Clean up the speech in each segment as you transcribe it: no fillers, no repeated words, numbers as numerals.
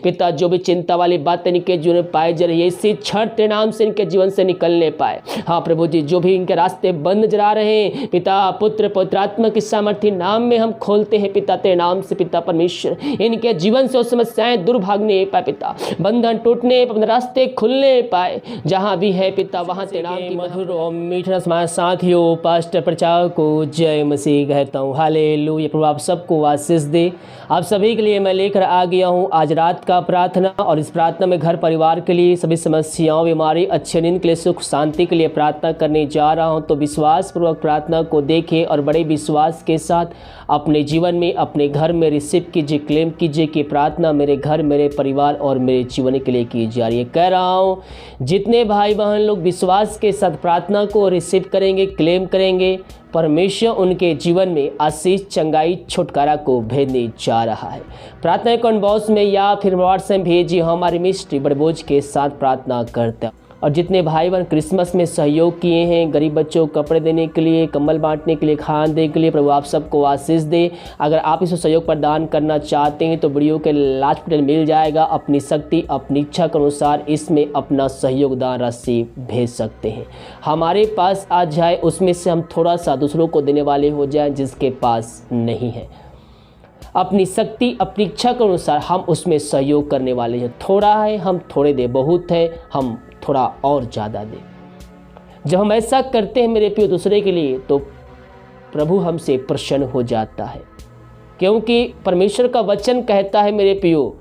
पिता जो भी चिंता वाली बातें इनके जीवन में पाई जा रही है इसी क्षण तेरे नाम से इनके जीवन से निकलने पाए। हाँ प्रभु जी, जो भी इनके रास्ते बंद नजर आ रहे हैं पिता, पुत्र पवित्रात्मा की सामर्थ्य नाम में हम खोलते हैं पिता तेरे नाम से। पिता परमेश्वर, इनके जीवन से वो समस्याएं दूर भागने पाए पिता, बंधन टूटने, अपने रास्ते खुलने पाए। जहां भी है पिता वहां तेरे नाम की मधुर और मीठा हमारे साथियों पास्टर प्रचार को जय मसीह कहता हूँ। हालेलुया। प्रभु आप सबको आशीष दे। आप सभी के लिए मैं लेकर आ गया हूँ आज रात का प्रार्थना, और इस प्रार्थना में घर परिवार के लिए, सभी समस्याओं, बीमारी, अच्छे नींद के लिए, सुख शांति के लिए प्रार्थना करने जा रहा हूँ। तो विश्वास पूर्वक प्रार्थना को देखें और बड़े विश्वास के साथ अपने जीवन में, अपने घर में रिसीव कीजिए, क्लेम कीजिए कि प्रार्थना मेरे घर, मेरे परिवार और मेरे जीवन के लिए की जा रही है। कह रहा हूँ जितने भाई बहन लोग विश्वास के साथ प्रार्थना को रिसीव करेंगे, क्लेम करेंगे, परमेश्वर उनके जीवन में आशीष, चंगाई, छुटकारा को भेजने जा रहा है। प्रार्थना कौन बॉक्स में या फिर व्हाट्सएप भेजिए, हमारी मिस्ट्री बड़े बोझ के साथ प्रार्थना करते हैं। और जितने भाई बहन क्रिसमस में सहयोग किए हैं, गरीब बच्चों को कपड़े देने के लिए, कंबल बांटने के लिए, खाना देने के लिए, प्रभु आप सबको आशीष दे। अगर आप इसमें सहयोग प्रदान करना चाहते हैं तो वीडियो के लास्ट बटन मिल जाएगा। अपनी शक्ति, अपनी इच्छा के अनुसार इसमें अपना सहयोग दान राशि भेज सकते हैं। हमारे पास आ जाए उसमें से हम थोड़ा सा दूसरों को देने वाले हो जाए जिसके पास नहीं है। अपनी शक्ति, अपनी इच्छा के अनुसार हम उसमें सहयोग करने वाले हैं। थोड़ा है हम थोड़े दे, बहुत है हम थोड़ा और ज़्यादा दे। जब हम ऐसा करते हैं मेरे प्रिय दूसरे के लिए तो प्रभु हमसे प्रसन्न हो जाता है, क्योंकि परमेश्वर का वचन कहता है मेरे प्रियो,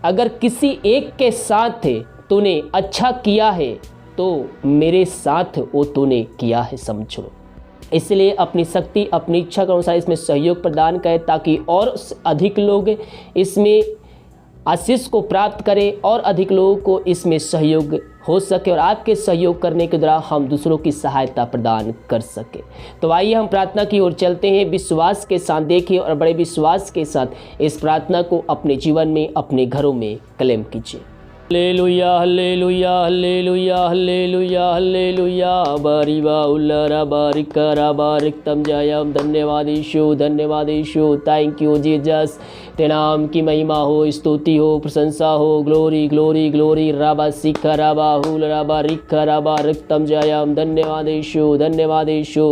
अगर किसी एक के साथ तूने अच्छा किया है तो मेरे साथ वो तूने किया है, समझ लो। इसलिए अपनी शक्ति, अपनी इच्छा के अनुसार इसमें सहयोग प्रदान करें ताकि और अधिक लोग इसमें आशीष को प्राप्त करें और अधिक लोगों को इसमें सहयोग हो सके, और आपके सहयोग करने के द्वारा हम दूसरों की सहायता प्रदान कर सके। तो आइए हम प्रार्थना की ओर चलते हैं। विश्वास के साथ देखिए और बड़े विश्वास के साथ इस प्रार्थना को अपने जीवन में, अपने घरों में क्लेम कीजिए। Hallelujah hallelujah hallelujah hallelujah hallelujah बारिबा उल्लारा बारिकरा बारिकतम जयम। धन्यवाद यीशु, धन्यवाद यीशु। Thank you Jesus. तेरे नाम की महिमा हो, स्तुति हो, प्रशंसा हो। Glory glory glory. राबा सिखा राबा हुल राबा रिखा राबा रिक्तम जयम। धन्यवाद यीशु, धन्यवाद यीशु।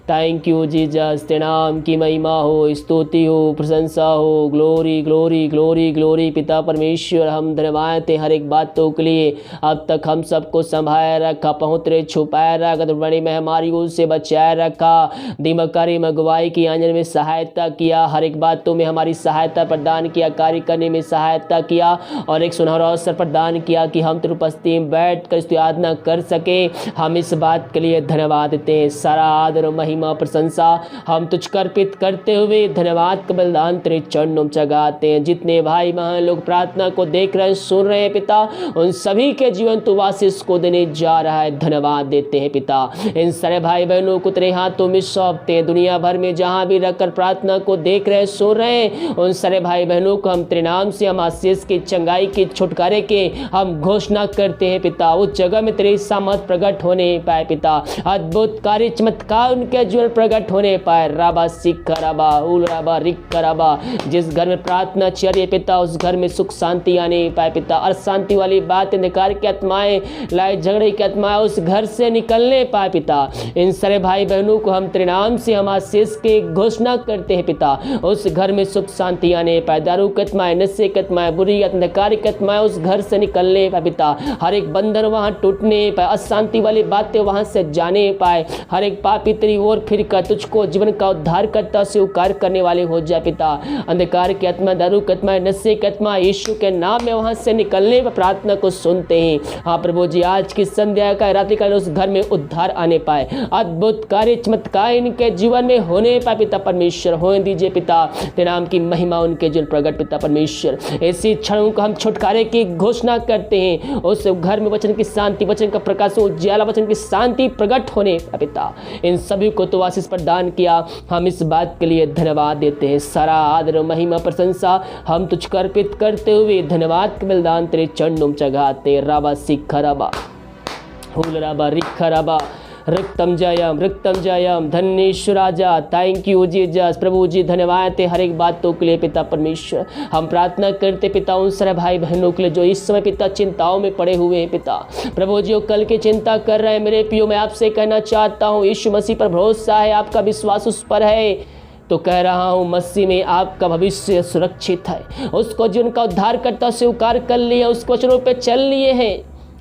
Thank you Jesus. तेरे नाम की महिमा हो, स्तुति हो, प्रशंसा हो। Glory glory glory glory. पिता परमेश्वर हम धन्यवाद तेरे हर एक बातों के लिए। अब तक हम सबको संभाए रखा, पहुँचरे छुपाए रखा, तो बड़ी महामारियों से बचाए रखा, दिमकारी मगवाई की आंजन में सहायता किया, हर एक बातों में हमारी सहायता प्रदान किया, कार्य करने में सहायता किया, और एक सुनहरा अवसर प्रदान किया कि हम तेरी उपस्थिति में बैठ कर इसकी आराधना कर सके। हम इस बात के लिए धन्यवाद देते हैं। सारा आदर महिमा प्रशंसा हम तुझ को अर्पित करते हुए धन्यवाद का बलिदान तेरे चरणों में चढ़ाते हैं। जितने भाई बहन लोग प्रार्थना को देख रहे हैं, सुन रहे हैं पिता, उन सभी के जीवन तू आशीष को देने जा रहा है। धन्यवाद देते हैं पिता। इन सारे भाई बहनों को तेरे हाथों में सौंपते हैं। दुनिया भर में जहां भी रहकर प्रार्थना को देख रहे हैं, सुन रहे हैं, उन सारे भाई बहनों को हम तेरे नाम से, हम आशीष की, चंगाई की, छुटकारे के हम घोषणा करते हैं पिता। उस जगह में तेरी सामर्थ प्रकट होने पाए पिता, अद्भुत कार्य चमत्कार उनके जीवन प्रकट होने पाए। राबा सिक्का राबा उल राबा रिक्का राबा। जिस घर में प्रार्थना चल रही है पिता, उस घर में सुख शांति आने पाए पिता। और शांति वाली बात, अंधकार की आत्माएं, लड़ाई झगड़े की आत्माएं उस घर से निकलने पाए पिता। इन सारे भाई बहनों को हम तेरे नाम से, हम आशीष के घोषणा करते हैं पिता। उस घर में सुख शांति आने पाए। दारू की आत्माएं, नशे की आत्माएं, बुरी अंधकार की आत्माएं उस घर से निकलने पाए पिता। हर एक बंधन वहां टूटने पाए, अशांति वाली बातें वहां से जाने पाए। हर एक पापी तेरी ओर फिर कर तुझको जीवन का उद्धार करता स्वीकार करने वाले हो जाए पिता। अंधकार की आत्मा, दारू की आत्मा, नशे की आत्मा यीशु के नाम में वहां से निकलने पर प्रार्थना को सुनते हैं। हाँ प्रभु जी, आज की संध्या का रात्रि काल उस घर में उद्धार आने पाए, अद्भुत कार्य चमत्कार इनके जीवन में होने पाए पिता परमेश्वर। होने दीजिए पिता, तेरे नाम की महिमा उनके जीवन प्रकट पिता परमेश्वर। ऐसी क्षणों को हम छुटकारे की घोषणा करते हैं। उस घर में वचन की शांति, वचन का प्रकाश, उज्ज्वला वचन की शांति प्रकट होने पाए पिता। इन सभी को तो आशीष प्रदान किया, हम इस बात के लिए धन्यवाद देते हैं। सारा आदर महिमा प्रशंसा हम तुझको अर्पित करते हुए धन्यवाद के बलिदान तेरे चरणों में चढ़ाते। राबा सिखा राबा हुल राबा रिखा राबा। रक्तम जयम धन्येश्वर राजा। Thank you Jesus. प्रभु जी धन्यवाद है हर एक बातों के लिए पिता परमेश्वर। हम प्रार्थना करते पिता उन सारे भाई बहनों के लिए जो इस समय पिता चिंताओं में पड़े हुए हैं पिता। प्रभु जी कल की चिंता कर रहे हैं मेरे पियो, मैं आपसे कहना चाहता हूँ यीशु मसीह पर भरोसा है, आपका विश्वास उस पर है तो कह रहा हूँ मसीह में आपका भविष्य सुरक्षित है। उसको जिनका उद्धारकर्ता स्वीकार कर लिया, उसके वचनों पे चल लिए हैं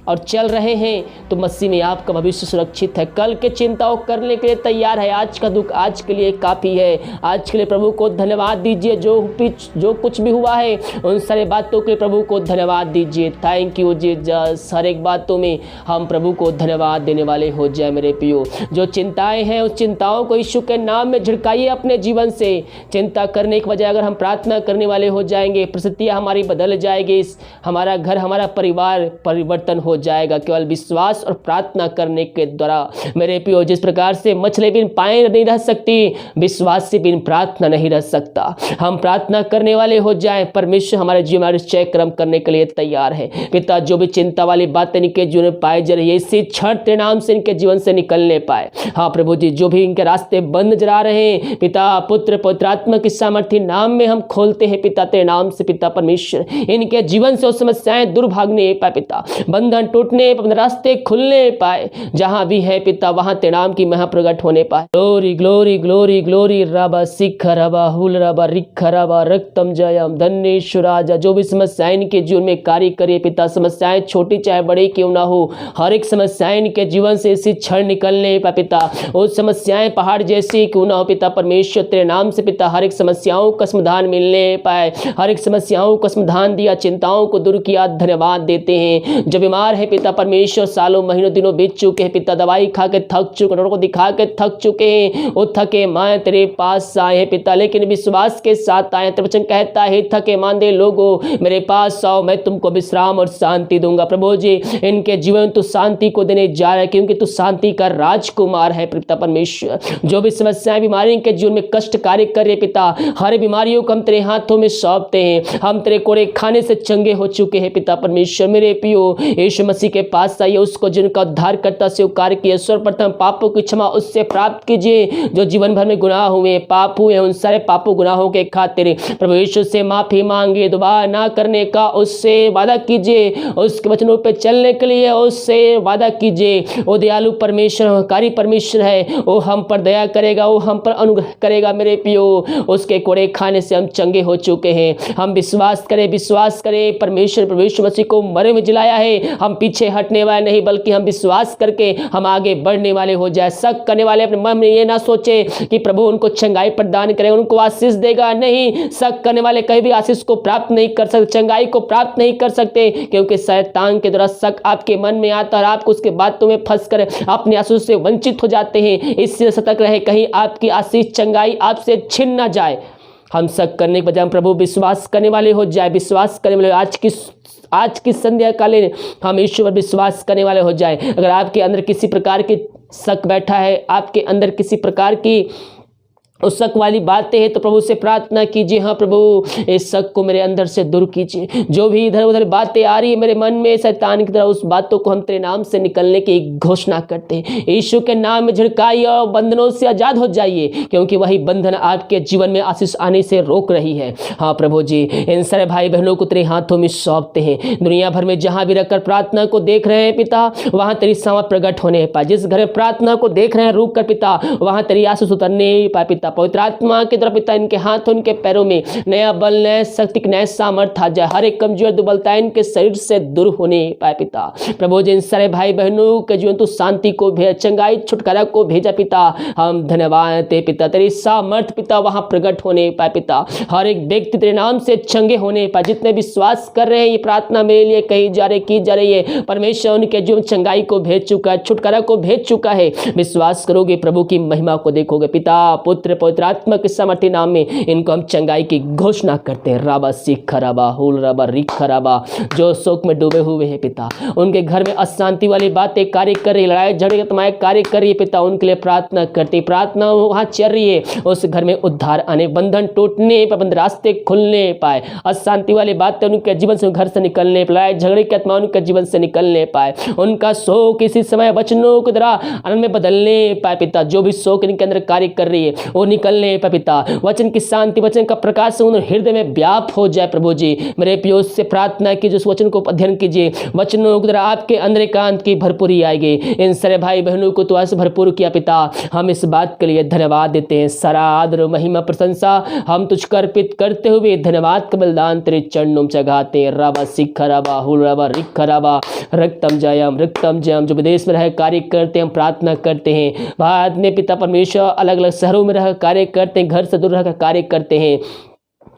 और चल रहे हैं तो मसीह में आपका भविष्य सुरक्षित है। कल के चिंताओं करने के लिए तैयार है। आज का दुख आज के लिए काफ़ी है। आज के लिए प्रभु को धन्यवाद दीजिए। जो कुछ भी हुआ है उन सारे बातों के लिए प्रभु को धन्यवाद दीजिए। Thank you Jesus. हर एक बातों में हम प्रभु को धन्यवाद देने वाले हो जाए मेरे पियो। जो चिंताएं हैं उस चिंताओं को यीशु के नाम में झिड़काइए अपने जीवन से। चिंता करने के बजाय अगर हम प्रार्थना करने वाले हो जाएंगे, परिस्थितियाँ हमारी बदल जाएगी, हमारा घर हमारा परिवार परिवर्तन हो जाएगा केवल विश्वास और प्रार्थना करने के द्वारा मेरे पियो। जिस प्रकार से मछली बिन पाए नहीं रह सकती, विश्वास से बिन प्रार्थना नहीं रह सकता। हम प्रार्थना करने वाले हो जाएं, परमेश्वर हमारे जीवन में निश्चय कर्म करने के लिए तैयार है। पिता जो भी चिंता वाली बातें इनके जीवन में पाए जा रही है, इसी क्षण तेरे नाम से इनके जीवन से निकलने पाए। हाँ प्रभु जी, जो भी इनके रास्ते बंद नजर आ रहे हैं पिता, पुत्र पवित्र आत्मा की सामर्थ्य नाम में हम खोलते हैं पिता तेरे नाम से। पिता परमेश्वर इनके जीवन से वो समस्याएं दूर भागने पाए पिता, बंधन टूटने, अपने रास्ते खुलने पाए। जहां भी है पिता वहां तेरे नाम की महा प्रकट होने पाए। ग्लोरी ग्लोरी ग्लोरी ग्लोरी रबा सिख रबा हुल रबा रिख रबा रक्तम जयम धन्येश्वर राजा। जो भी समस्याएं इनके जीवन में कार्य करिए पिता, समस्याएं छोटी चाहे बड़ी क्यों ना हो, हर एक समस्याएं इनके जीवन से इसी क्षण निकलने पाए पिता। वो समस्याएं पहाड़ जैसी क्यों ना हो पिता परमेश्वर, तेरे नाम से पिता हर एक समस्याओं का समाधान मिलने पाए। हर एक समस्याओं का समाधान दिया, चिंताओं को दूर किया, धन्यवाद देते हैं। जो बीमार है पिता परमेश्वर, सालों महीनों दिनों बीत चुके हैं पिता, दवाई खा के थक चुके, डॉक्टर को दिखा के थक चुके हैं, वो थके माए तेरे पास आए हैं पिता, लेकिन विश्वास के साथ आए। तेरा वचन कहता है थके मांदे लोगों मेरे पास आओ, मैं तुमको विश्राम और शांति दूंगा। प्रभु जी इनके जीवन तू शांति को देने जा रहा है, क्योंकि तू शांति का राजकुमार है पिता परमेश्वर। जो भी समस्याएं बीमारी के जीवन में कष्ट कार्य कर रहे पिता, हर बीमारियों को हम तेरे हाथों में सौंपते हैं। हम तेरे कोड़े खाने से चंगे हो चुके हैं पिता परमेश्वर। मेरे पियो यीशु मसीह के पास आइए, उसको जिनका उद्धारकर्ता स्वीकार किया, सर्वप्रथम पापों की क्षमा उससे प्राप्त कीजिए। जो जीवन भर में गुनाह हुए, पाप हुए, उन सारे पापों गुनाहों के खातिर प्रभु यीशु से माफी मांगिए। दोबारा ना करने का उससे वादा कीजिए, उसके वचनों पे चलने के लिए उससे वादा कीजिए। वो दयालु परमेश्वर, कारी परमेश्वर है, वो हम पर दया करेगा, वो हम पर अनुग्रह करेगा मेरे पियो। उसके कोड़े खाने से हम चंगे हो चुके हैं। हम विश्वास करें परमेश्वर प्रभु यीशु मसीह को मरे में जिलाया है। हम पीछे हटने वाले नहीं, बल्कि हम विश्वास करके हम आगे बढ़ने वाले हो जाए। शक करने वाले अपने मन में ये ना सोचे कि प्रभु उनको चंगाई प्रदान करेगा, उनको आशीष देगा। नहीं, शक करने वाले कहीं भी आशीष को प्राप्त नहीं कर सकते, चंगाई को प्राप्त नहीं कर सकते, क्योंकि शैतान के द्वारा शक आपके मन में आता है और आपको उसके बातों में फंस कर अपने आशीष से वंचित हो जाते हैं। इससे सतर्क रहे, कहीं आपकी आशीष चंगाई आपसे छिन ना जाए। हम शक करने के बजाय प्रभु विश्वास करने वाले हो जाए। विश्वास करने वाले आज की संध्या कालीन हम ईश्वर पर विश्वास करने वाले हो जाए। अगर आपके अंदर किसी प्रकार की शक बैठा है, आपके अंदर किसी प्रकार की उस शक वाली बातें हैं, तो प्रभु से प्रार्थना कीजिए। हाँ प्रभु, इस शक को मेरे अंदर से दूर कीजिए। जो भी इधर उधर बातें आ रही है मेरे मन में शैतान की तरह, उस बातों को हम तेरे नाम से निकलने की घोषणा करते हैं। यीशु के नाम में झिड़काइए और बंधनों से आजाद हो जाइए, क्योंकि वही बंधन आपके जीवन में आशीष आने से रोक रही है। हाँ प्रभु जी, इन सारे भाई बहनों को तेरे हाथों में सौंपते हैं। दुनिया भर में जहाँ भी रखकर प्रार्थना को देख रहे हैं पिता, वहाँ तेरी सामर्थ प्रकट होने पाए। जिस घर में प्रार्थना को देख रहे हैं रुक कर पिता, वहाँ तेरी आशीष उतरने पाए पिता। पवित्र आत्मा की तरफ पिता इनके हाथों उनके पैरों में नया बल, नया शक्ति, नया सामर्थ आ जाए। हर एक कमजोर दुर्बलता इनके शरीर से दूर होने पाए पिता। प्रभु जी इन सारे भाई बहनों के जीवन तू शांति को भेज, चंगाई छुटकारा को भेजा पिता। हम धन्यवाद दे पिता, तेरी सामर्थ पिता वहां प्रकट होने पाए पिता। हर एक व्यक्ति तेरे नाम से चंगे होने पाए। जितने विश्वास कर रहे हैं ये प्रार्थना मेरे लिए कही जा रही की जा रही है, परमेश्वर उनके जीवन चंगाई को भेज चुका है, छुटकारा को भेज चुका है। विश्वास करोगे प्रभु की महिमा को देखोगे। पिता पुत्र पवित्र आत्मा के सामर्थ्य नाम में इनको हम चंगाई की घोषणा करते हैं। राबा सिख राबा हुल राबा रिख राबा, जो शोक में डूबे हुए हैं पिता, उनके घर में अशांति वाली बातें कार्य कर रही, लड़ाई झगड़े के तुम्हारे कार्य कर रही है पिता, उनके लिए प्रार्थना करते, प्रार्थना वहां चल रही है, उस घर में उद्धार आने, बंधन टूटने, बंद रास्ते खुलने पाए, अशांति वाली बातें उनके जीवन से घर से निकलने, लड़ाई झगड़े की आत्मा उनके जीवन से निकलने पाए, उनका शोक इसी समय वचनों के द्वारा आनंद में बदलने पाए पिता। जो भी शोक इनके अंदर कार्य कर रही है वो निकलने पाए पिता। वचन की शांति, वचन का प्रकाश उन हृदय में व्याप हो जाए प्रभु जी। मेरे प्रियो से प्रार्थना की, जो वचन को अध्ययन कीजिए, वचनों के द्वारा आपके अंदर एकांत की भरपूरी आएगी। इन सारे भाई बहनों को तो आज भरपूर किया पिता, हम इस बात के लिए धन्यवाद देते हैं। सारा आदर महिमा प्रशंसा हम तुझको अर्पित करते हुए धन्यवाद का बलिदान तेरे चरणों में चढ़ाते हैं। राबा सिख राबा हुल राबा रिख राबा रक्तम जयम। जो विदेश में रह कार्य करते हैं, हम प्रार्थना करते हैं, भारत में पिता परमेश्वर अलग अलग शहरों में रह कार्य करते हैं, घर से दूर रहकर कार्य करते हैं,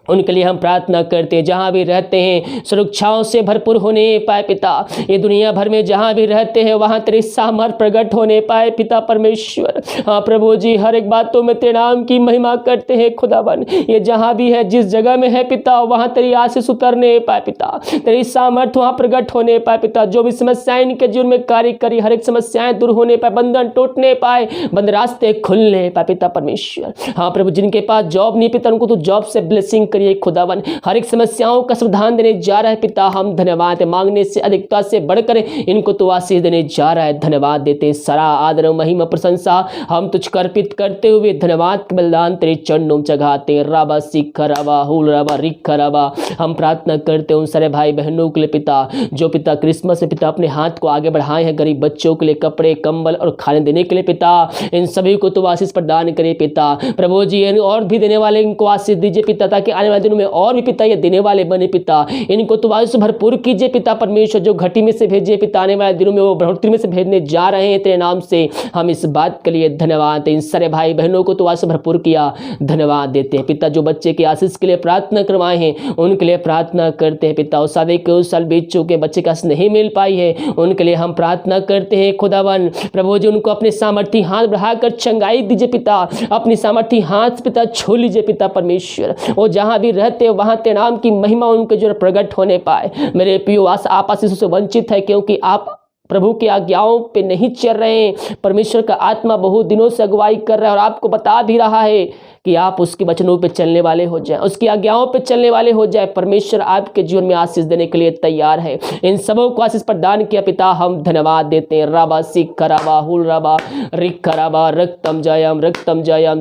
उनके लिए हम प्रार्थना करते हैं। जहाँ भी रहते हैं सुरक्षाओं से भरपूर होने पाए पिता। ये दुनिया भर में जहाँ भी रहते हैं वहाँ तेरे सामर्थ प्रकट होने पाए पिता परमेश्वर। हाँ प्रभु जी, हर एक बातों में तेरे नाम की महिमा करते हैं खुदावन। ये जहाँ भी है, जिस जगह में है पिता, वहाँ तेरी आशीष उतरने पाए पिता, तेरी सामर्थ वहाँ प्रकट होने पाए पिता। जो भी समस्याएं इनके जीवन में कार्य करी, हर एक समस्याएं दूर होने पाए, बंधन टूटने पाए, बंद रास्ते खुलने पाए पिता परमेश्वर। हाँ प्रभु, जिनके पास जॉब नहीं पिता, उनको तो जॉब से ब्लेसिंग करिए खुदावन। हर एक समस्याओं का समाधान देने जा रहा है पिता, हम धन्यवाद, मांगने से अधिकता से बढ़कर इनको तो आशीष देने जा रहा है। धन्यवाद देते, सारा आदर महिमा प्रशंसा हम तुझको अर्पित करते हुए धन्यवाद का बलिदान तेरे चरणों में चढ़ाते। राबा सिख राबा हुल राबा रिख राबा, हम प्रार्थना करते हैं उन सारे भाई बहनों के लिए पिता, जो पिता क्रिसमस में पिता अपने हाथ को आगे बढ़ाए हैं, गरीब बच्चों के लिए कपड़े कंबल और खाने देने के लिए पिता, इन सभी को तो आशीष प्रदान करे पिता। प्रभु जी, और भी देने वाले इनको आशीष दीजिए पिता, ताकि आने वाले दिनों में और भी पिता ये देने वाले बने पिता। इनको तो आशीष भरपूर कीजिए पिता परमेश्वर। जो घटी में से भेजिए पिता, आने वाले दिनों में वो बढ़ोतरी में से भेजने जा रहे हैं तेरे नाम से। हम इस बात के लिए धन्यवाद। इन सारे भाई बहनों को तो आशीष भरपूर किया, धन्यवाद देते हैं पिता। जो बच्चे की आशीष के लिए प्रार्थना करवाए हैं उनके लिए प्रार्थना करते हैं पिता। उस शादी के उस साल बीत चुके बच्चे का आशीष नहीं मिल पाई है, उनके लिए हम प्रार्थना करते हैं खुदावन। प्रभु जी, उनको अपने सामर्थी हाथ बढ़ाकर चंगाई दीजिए पिता, अपनी सामर्थी हाथ पिता छू लीजिए पिता परमेश्वर। वो जहां भी रहते वहां तेरे नाम की महिमा उनके जो प्रकट होने पाए। मेरे प्रियो, आप आशीषों से वंचित है क्योंकि आप प्रभु की आज्ञाओं पे नहीं चल रहे हैं। परमेश्वर का आत्मा बहुत दिनों से अगुवाई कर रहा है और आपको बता भी रहा है कि आप उसके वचनों पे चलने वाले हो जाएं, उसकी आज्ञाओं पे चलने वाले हो जाए। परमेश्वर आपके जीवन में आशीष देने के लिए तैयार है। इन सबों को आशीष प्रदान किया पिता, हम धन्यवाद देते हैं। राबा सिख राबा हुल राबा रिख राबा रक्तम जयम।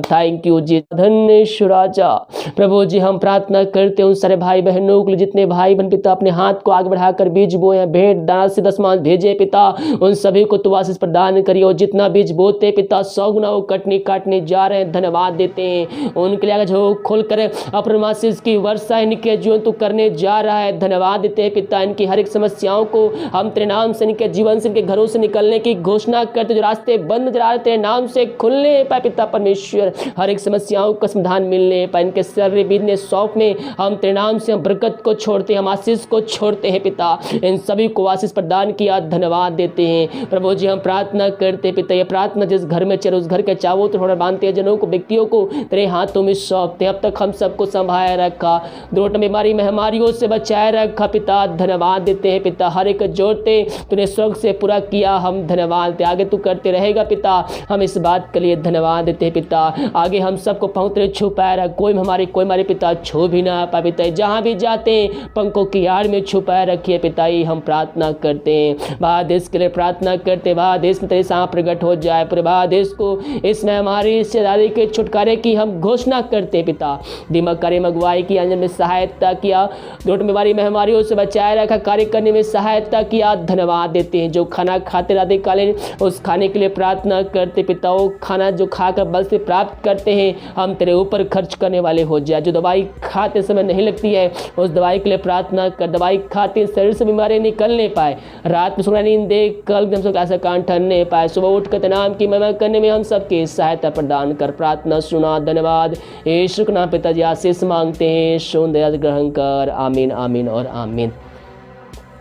थैंक यू जी, धन्यवाद राजा। प्रभु जी, हम प्रार्थना करते हैं उन सारे भाई बहनों के लिए, जितने भाई बहन पिता अपने हाथ को आगे बढ़ाकर बीज बोए हैं, भेंट दाना से दशमांश भेजे पिता, उन सभी को तो आशीष प्रदान करिए। और जितना बीज बोते पिता 100 गुना वो काटने जा रहे हैं, धन्यवाद देते हैं। उनके लिए जो खोल कर अपने आशीष की वर्षा इनके जीवन तो करने जा रहा है, धन्यवाद देते हैं पिता। इनकी हर एक समस्याओं को हम तेरे नाम से, इनके जीवन से, इनके घरों से निकलने की घोषणा करते। जो रास्ते बंद नजर आ रहे तेरे नाम से खुलने पाए पिता परमेश्वर, हर एक समस्याओं का समाधान मिलने पाए। इनके सर बिजनेस शॉप में हम तेरे नाम से हम बरकत को छोड़ते हैं, हम आशीष को छोड़ते हैं पिता। इन सभी को आशीष प्रदान किया, धन्यवाद देते हैं। प्रभु जी, हम प्रार्थना करते पिता, ये प्रार्थना जिस घर में चले उस घर के चावों तो बांधते हैं, जनों को, व्यक्तियों को तेरे हाथों में सौंपते। अब तक हम सबको संभाले रखा, दुर्घटना बीमारी महामारियों से बचाए रखा पिता, धन्यवाद देते हैं पिता। हर एक जोड़ते तूने स्वर्ग से पूरा किया, हम धन्यवाद देते। आगे तू करते रहेगा पिता, हम इस बात के लिए धन्यवाद देते हैं पिता। आगे हम सबको पहुँचते छुपाए रख, कोई हमारे पिता छू भी ना पाए पिता। जहाँ भी जाते हैं पंखों की आड़ में छुपाए रखिए पिता, हम प्रार्थना करते हैं। भारत देश के लिए प्रार्थना करते, भारत देश में तेरे साथ प्रकट हो जाए। पूरे भारत देश को इस महामारी से दादी के छुटकारे की हम घोषणा करते पिता। दिमाग कार्य अगुवाई की अंजन में सहायता किया, दुर्घटना बीमारी महामारियों से बचाए रखा, कार्य करने में सहायता किया, धन्यवाद देते हैं। जो खाना खाते राधे कालीन उस खाने के लिए प्रार्थना करते पिता, वो खाना जो खाकर बल से प्राप्त करते हैं हम तेरे ऊपर खर्च करने वाले हो जाए। जो दवाई खाते समय नहीं लगती है उस दवाई के लिए प्रार्थना कर, दवाई खाते शरीर से बीमारी निकलने पाए, रात में सुना नींद देख कल हम सब ऐसा कान ठहरने पाए, सुबह उठ कर नाम की महिमा करने में हम सबकी सहायता प्रदान कर। प्रार्थना सुना, धन्यवाद यीशु के नाम पिताजी आशीष मांगते हैं, सुन दया ग्रहण कर, आमीन आमीन और आमीन।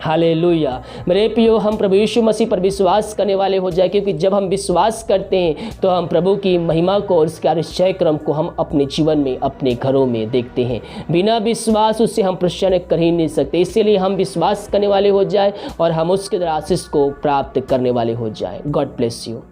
हालेलुया। मेरे प्रियो, हम प्रभु यीशु मसीह पर विश्वास करने वाले हो जाए, क्योंकि जब हम विश्वास करते हैं तो हम प्रभु की महिमा को और उसके आश्चर्य क्रम को हम अपने जीवन में, अपने घरों में देखते हैं। बिना विश्वास उससे हम प्रसन्न कर ही नहीं सकते। इसीलिए हम विश्वास करने वाले हो जाए और हम उसके द्वारा आशीष को प्राप्त करने वाले हो जाए। God bless you.